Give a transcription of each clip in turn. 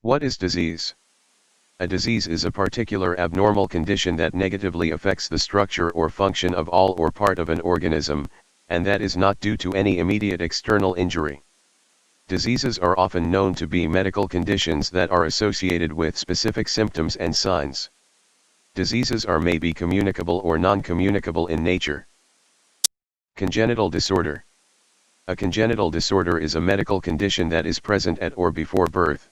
What is disease? A disease is a particular abnormal condition that negatively affects the structure or function of all or part of an organism, and that is not due to any immediate external injury. Diseases are often known to be medical conditions that are associated with specific symptoms and signs. Diseases are may be communicable or non-communicable in nature. Congenital disorder. A congenital disorder is a medical condition that is present at or before birth.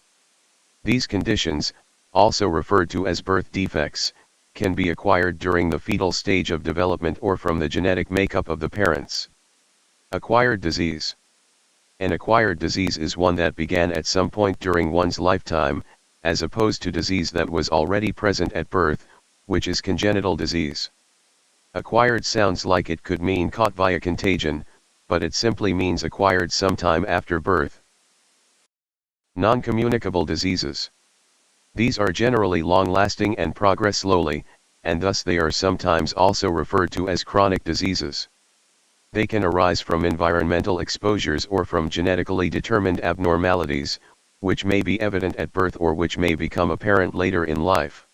These conditions, also referred to as birth defects, can be acquired during the fetal stage of development or from the genetic makeup of the parents. Acquired disease. An acquired disease is one that began at some point during one's lifetime, as opposed to disease that was already present at birth, which is congenital disease. Acquired sounds like it could mean caught via contagion, but it simply means acquired sometime after birth. Non-communicable diseases. These are generally long-lasting and progress slowly, and thus they are sometimes also referred to as chronic diseases. They can arise from environmental exposures or from genetically determined abnormalities, which may be evident at birth or which may become apparent later in life.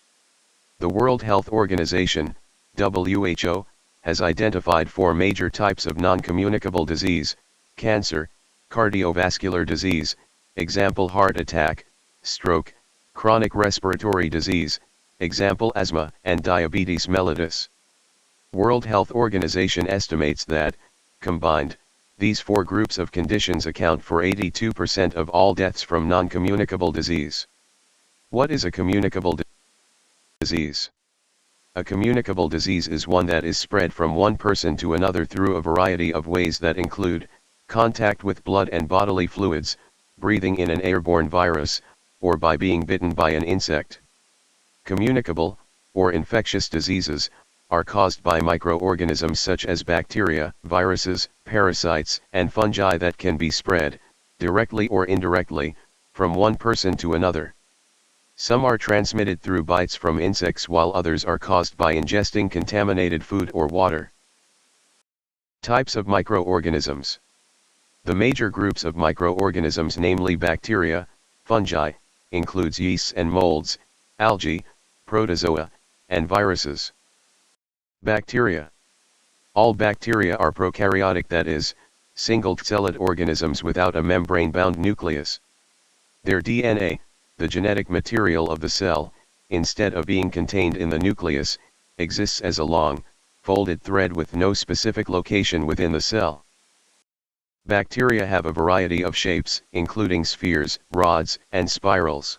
The World Health Organization, WHO, has identified 4 major types of non-communicable disease: cancer, cardiovascular disease, example heart attack, stroke, chronic respiratory disease, example asthma, and diabetes mellitus. World Health Organization estimates that, combined, these 4 groups of conditions account for 82% of all deaths from non-communicable disease. What is a communicable disease? A communicable disease is one that is spread from one person to another through a variety of ways that include contact with blood and bodily fluids, breathing in an airborne virus, or by being bitten by an insect. Communicable, or infectious diseases, are caused by microorganisms such as bacteria, viruses, parasites, and fungi that can be spread, directly or indirectly, from one person to another. Some are transmitted through bites from insects while others are caused by ingesting contaminated food or water. Types of microorganisms. The major groups of microorganisms, namely bacteria, fungi, includes yeasts and molds, algae, protozoa, and viruses. Bacteria. All bacteria are prokaryotic, that is, single-celled organisms without a membrane-bound nucleus. Their DNA, the genetic material of the cell, instead of being contained in the nucleus, exists as a long, folded thread with no specific location within the cell. Bacteria have a variety of shapes, including spheres, rods, and spirals.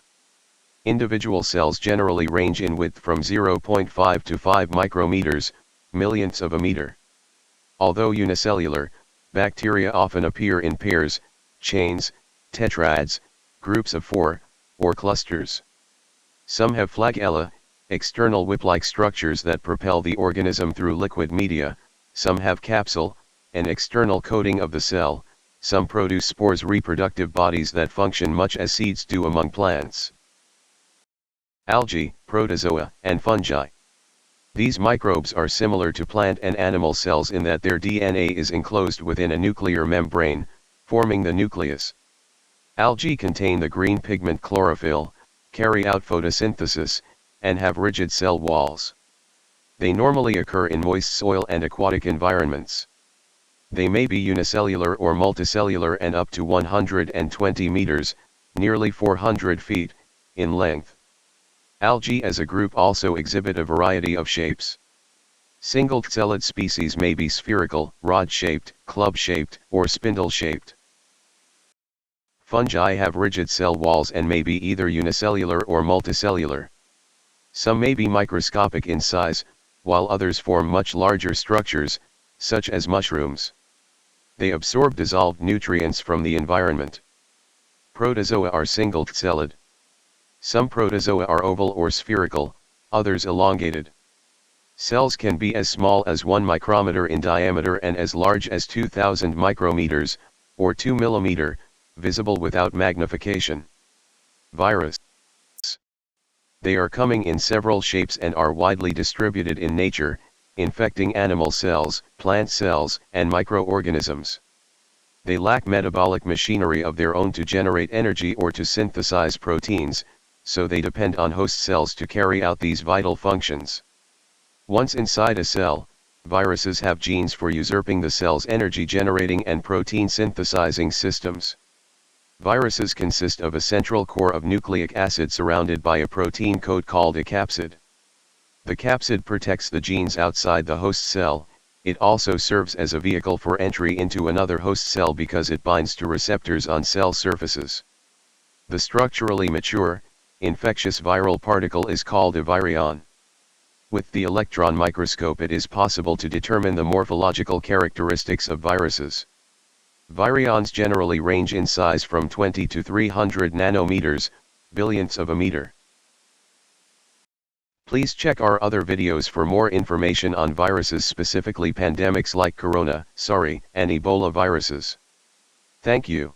Individual cells generally range in width from 0.5 to 5 micrometers, millionths of a meter. Although unicellular, bacteria often appear in pairs, chains, tetrads, groups of 4, or clusters. Some have flagella, external whip-like structures that propel the organism through liquid media. Some have capsule, an external coating of the cell. Some produce spores-reproductive bodies that function much as seeds do among plants. Algae, protozoa, and fungi. These microbes are similar to plant and animal cells in that their DNA is enclosed within a nuclear membrane, forming the nucleus. Algae contain the green pigment chlorophyll, carry out photosynthesis, and have rigid cell walls. They normally occur in moist soil and aquatic environments. They may be unicellular or multicellular and up to 120 meters, nearly 400 feet, in length. Algae as a group also exhibit a variety of shapes. Single-celled species may be spherical, rod-shaped, club-shaped, or spindle-shaped. Fungi have rigid cell walls and may be either unicellular or multicellular. Some may be microscopic in size, while others form much larger structures, such as mushrooms. They absorb dissolved nutrients from the environment. Protozoa are single-celled. Some protozoa are oval or spherical, others elongated. Cells can be as small as 1 micrometer in diameter and as large as 2,000 micrometers, or 2 millimeter, visible without magnification. Virus. They are coming in several shapes and are widely distributed in nature, infecting animal cells, plant cells, and microorganisms. They lack metabolic machinery of their own to generate energy or to synthesize proteins, so they depend on host cells to carry out these vital functions. Once inside a cell, viruses have genes for usurping the cell's energy-generating and protein-synthesizing systems. Viruses consist of a central core of nucleic acid surrounded by a protein coat called a capsid. The capsid protects the genes outside the host cell. It also serves as a vehicle for entry into another host cell because it binds to receptors on cell surfaces. The structurally mature, infectious viral particle is called a virion. With the electron microscope it is possible to determine the morphological characteristics of viruses. Virions generally range in size from 20 to 300 nanometers, billionths of a meter. Please check our other videos for more information on viruses, specifically pandemics like corona, SARI, and Ebola viruses. Thank you.